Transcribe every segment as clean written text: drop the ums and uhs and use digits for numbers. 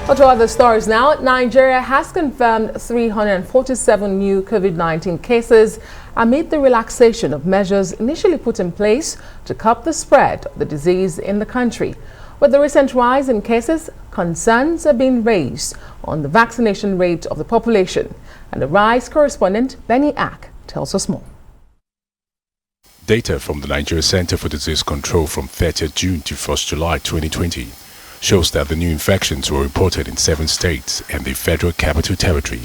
Well, to other stories now, Nigeria has confirmed 347 new COVID-19 cases amid the relaxation of measures initially put in place to curb the spread of the disease in the country. With the recent rise in cases, concerns are being raised on the vaccination rate of the population. And the Rise correspondent Benny Ack tells us more. Data from the Nigeria Center for Disease Control from 30th June to 1st July 2020 shows that the new infections were reported in 7 states and the Federal Capital Territory.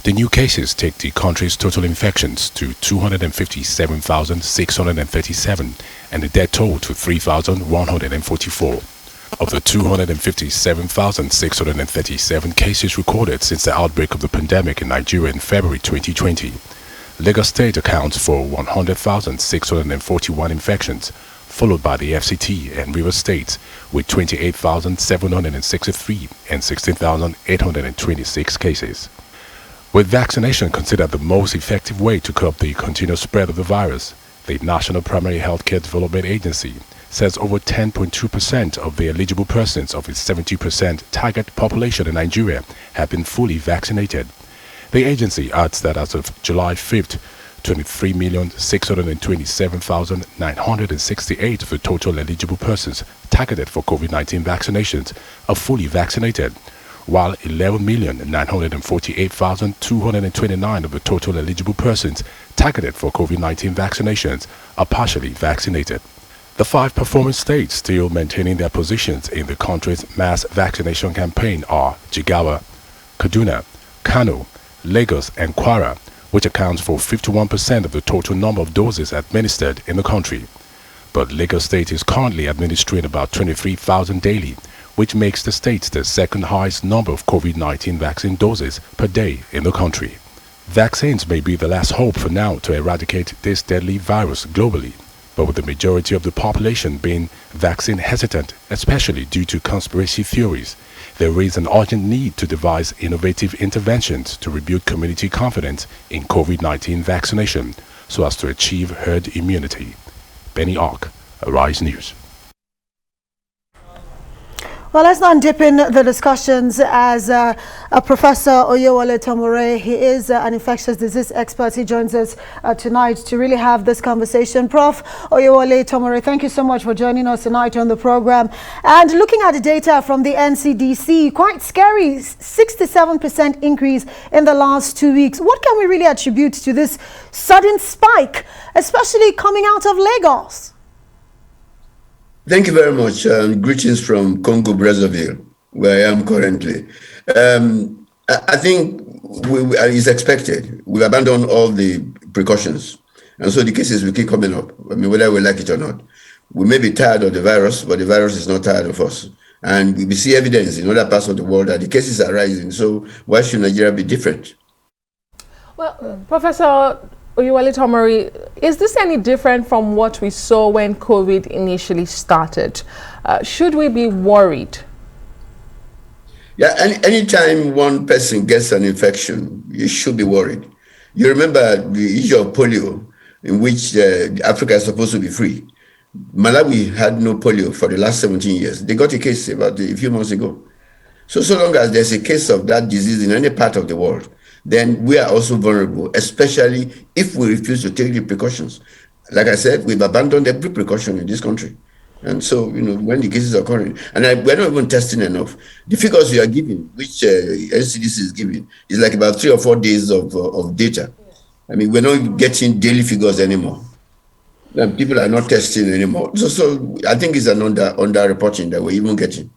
The new cases take the country's total infections to 257,637 and the death toll to 3,144. Of the 257,637 cases recorded since the outbreak of the pandemic in Nigeria in February 2020, Lagos State accounts for 100,641 infections, followed by the FCT and River States with 28,763 and 16,826 cases. With vaccination considered the most effective way to curb the continuous spread of the virus, the National Primary Healthcare Development Agency says over 10.2% of the eligible persons of its 70% target population in Nigeria have been fully vaccinated. The agency adds that as of July 5th, 23,627,968 of the total eligible persons targeted for COVID-19 vaccinations are fully vaccinated, while 11,948,229 of the total eligible persons targeted for COVID-19 vaccinations are partially vaccinated. The 5 performing states still maintaining their positions in the country's mass vaccination campaign are Jigawa, Kaduna, Kano, Lagos and Kwara, which accounts for 51% of the total number of doses administered in the country. But Lagos State is currently administering about 23,000 daily, which makes the state the second highest number of COVID-19 vaccine doses per day in the country. Vaccines may be the last hope for now to eradicate this deadly virus globally, but with the majority of the population being vaccine hesitant, especially due to conspiracy theories, there is an urgent need to devise innovative interventions to rebuild community confidence in COVID-19 vaccination so as to achieve herd immunity. Benny Ark, Arise News. Well, let's not dip in the discussions as Professor Oyewale Tomori. He is an infectious disease expert. He joins us tonight to really have this conversation. Prof. Oyewale Tomori, thank you so much for joining us tonight on the program. And looking at the data from the NCDC, quite scary, 67% increase in the last 2 weeks. What can we really attribute to this sudden spike, especially coming out of Lagos? Thank you very much. Greetings from Congo, Brazzaville, where I am currently. I think it's expected. We've abandoned all the precautions. And so the cases will keep coming up. I mean, whether we like it or not. We may be tired of the virus, but the virus is not tired of us. And we see evidence in other parts of the world that the cases are rising. So why should Nigeria be different? Well, Professor Oyewale Tomori, is this any different from what we saw when COVID initially started? Should we be worried? Yeah, anytime one person gets an infection, you should be worried. You remember the issue of polio, in which Africa is supposed to be free. Malawi had no polio for the last 17 years. They got a case about a few months ago. So long as there's a case of that disease in any part of the world, then we are also vulnerable, especially if we refuse to take the precautions. Like I said, we've abandoned every precaution in this country. And so, when the cases are occurring, and we're not even testing enough. The figures you are giving, which NCDC is giving, is like about 3 or 4 days of data. I mean, we're not getting daily figures anymore. And people are not testing anymore. So I think it's an under-reporting that we're even getting.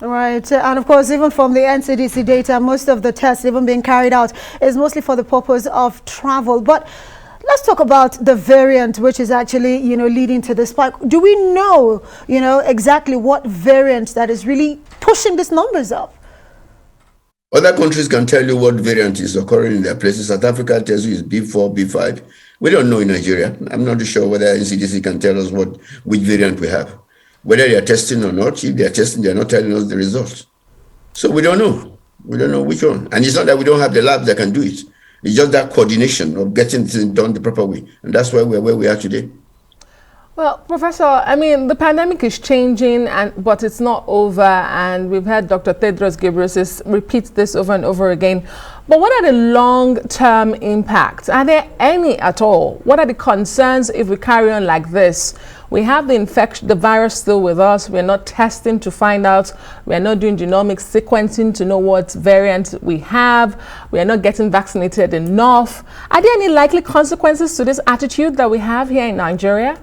Right, and of course, even from the NCDC data, most of the tests even being carried out is mostly for the purpose of travel. But let's talk about the variant, which is actually, leading to the spike. Do we know, exactly what variant that is really pushing these numbers up? Other countries can tell you what variant is occurring in their places. South Africa tells you it's B4, B5. We don't know in Nigeria. I'm not sure whether NCDC can tell us which variant we have. Whether they are testing or not, if they are testing, they are not telling us the results. So we don't know. We don't know which one. And it's not that we don't have the labs that can do it. It's just that coordination of getting things done the proper way. And that's why we're where we are today. Well, Professor, I mean, the pandemic is changing, but it's not over, and we've had Dr. Tedros Ghebreyesus repeat this over and over again. But what are the long-term impacts? Are there any at all? What are the concerns if we carry on like this? We have the infection, the virus still with us. We're not testing to find out. We're not doing genomic sequencing to know what variant we have. We are not getting vaccinated enough. Are there any likely consequences to this attitude that we have here in Nigeria?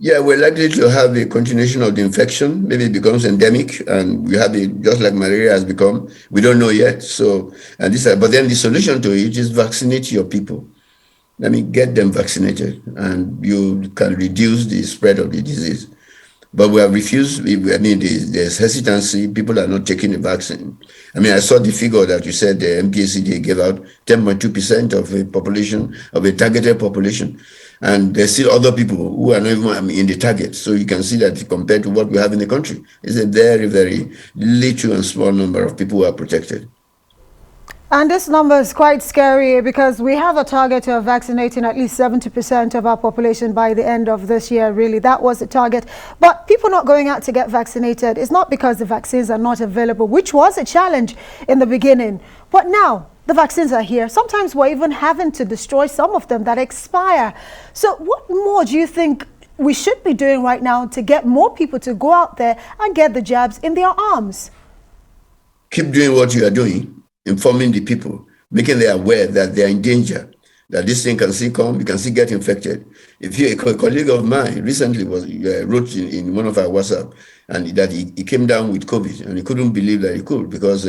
Yeah, we're likely to have a continuation of the infection. Maybe it becomes endemic, and we have it just like malaria has become. We don't know yet. So, but then the solution to it is vaccinate your people. I mean, get them vaccinated, and you can reduce the spread of the disease. But we have refused. I mean, there's hesitancy. People are not taking the vaccine. I mean, I saw the figure that you said the MPACD gave out 10.2% of a population, of a targeted population. And there's still other people who are not even in the target. So you can see that compared to what we have in the country, it's a very, very little and small number of people who are protected. And this number is quite scary because we have a target of vaccinating at least 70% of our population by the end of this year, really. That was the target. But people not going out to get vaccinated is not because the vaccines are not available, which was a challenge in the beginning. But now, the vaccines are here. Sometimes we're even having to destroy some of them that expire. So what more do you think we should be doing right now to get more people to go out there and get the jabs in their arms? Keep doing what you are doing, informing the people, making them aware that they are in danger, that this thing can still come, you can still get infected. If you, a colleague of mine recently wrote in one of our WhatsApp and that he came down with COVID and he couldn't believe that he could because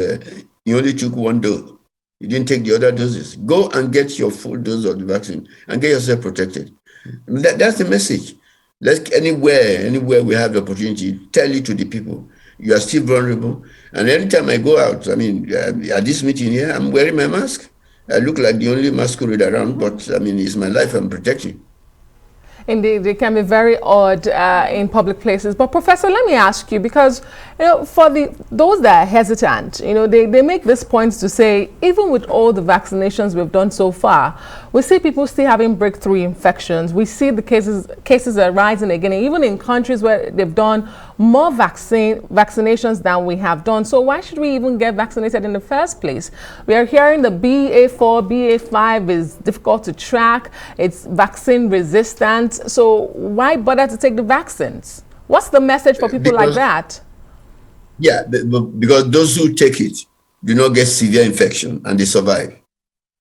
he only took one dose. You didn't take the other doses. Go and get your full dose of the vaccine and get yourself protected. I mean, that's the message. Let's anywhere we have the opportunity, tell it to the people. You are still vulnerable. And anytime I go out, I mean, at this meeting here, I'm wearing my mask. I look like the only masquerade around, but I mean, it's my life I'm protecting. Indeed, it can be very odd in public places. But Professor, let me ask you, because for those that are hesitant, they make this point to say, even with all the vaccinations we've done so far, we see people still having breakthrough infections. We see the cases are rising again, even in countries where they've done more vaccinations than we have done. So why should we even get vaccinated in the first place? We are hearing the BA4, BA5 is difficult to track. It's vaccine resistant. So why bother to take the vaccines? What's the message for people like that? Yeah, because those who take it do not get severe infection and they survive.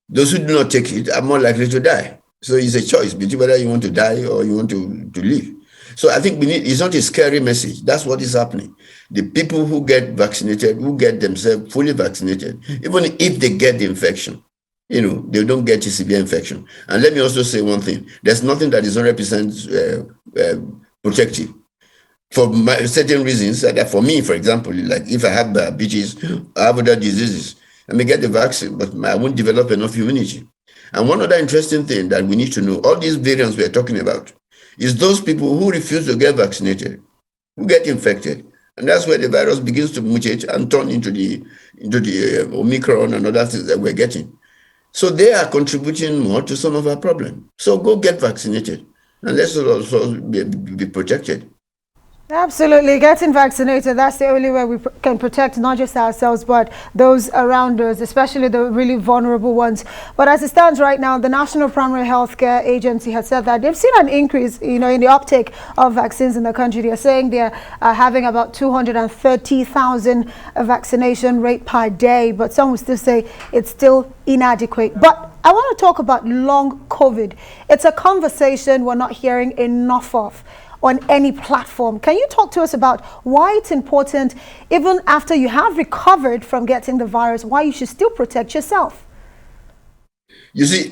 Those who do not take it are more likely to die. So it's a choice between whether you want to die or you want to live. So I think it's not a scary message. That's what is happening. The people who get vaccinated, who get themselves fully vaccinated, even if they get the infection, they don't get a severe infection. And let me also say one thing. There's nothing that is 100% protective. For certain reasons, that for me, for example, like if I have diabetes, I have other diseases, I may get the vaccine, but I won't develop enough immunity. And one other interesting thing that we need to know, all these variants we're talking about, is those people who refuse to get vaccinated, who get infected. And that's where the virus begins to mutate and turn into the Omicron and other things that we're getting. So they are contributing more to some of our problems. So go get vaccinated and let's also be protected. Absolutely. Getting vaccinated, that's the only way we can protect not just ourselves, but those around us, especially the really vulnerable ones. But as it stands right now, the National Primary Healthcare Agency has said that they've seen an increase, in the uptake of vaccines in the country. They're saying they're having about 230,000 vaccination rate per day, but some will still say it's still inadequate. But I want to talk about long COVID. It's a conversation we're not hearing enough of on any platform. Can you talk to us about why it's important, even after you have recovered from getting the virus, why you should still protect yourself? You see,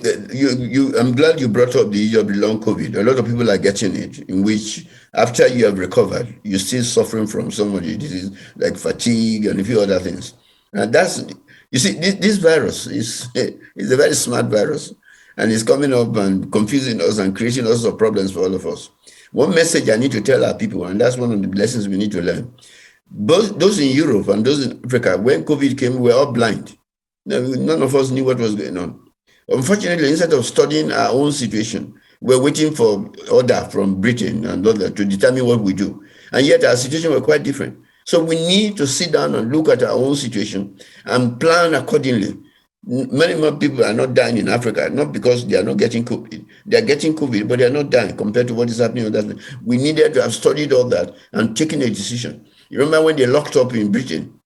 I'm glad you brought up the issue of the long COVID. A lot of people are getting it, in which after you have recovered, you're still suffering from some of the disease, like fatigue and a few other things. And you see, this virus is a very smart virus, and it's coming up and confusing us and creating lots of problems for all of us. One message I need to tell our people, and that's one of the lessons we need to learn. Both those in Europe and those in Africa, when COVID came, we were all blind. None of us knew what was going on. Unfortunately, instead of studying our own situation, We're waiting for order from Britain and others to determine what we do. And yet our situation was quite different. So we need to sit down and look at our own situation and plan accordingly. Many more people are not dying in Africa, not because they are not getting COVID. They are getting COVID, but they are not dying compared to what is happening. We needed to have studied all that and taken a decision. You remember when they locked up in Britain,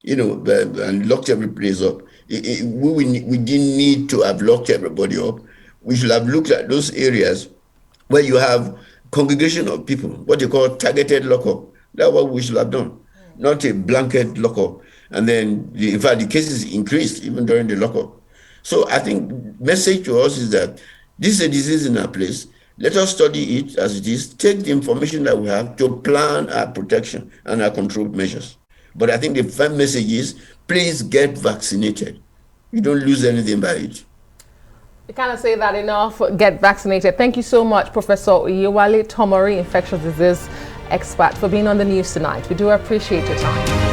and locked every place up. We didn't need to have locked everybody up. We should have looked at those areas where you have congregation of people, what you call targeted lockup. That's what we should have done, not a blanket lockup. And then, in fact, the cases increased even during the lockup. So I think message to us is that this is a disease in our place. Let us study it as it is, take the information that we have to plan our protection and our control measures. But I think the first message is, please get vaccinated. You don't lose anything by it. You cannot say that enough. Get vaccinated. Thank you so much, Professor Oyewale Tomori, infectious disease expert, for being on the news tonight. We do appreciate your time.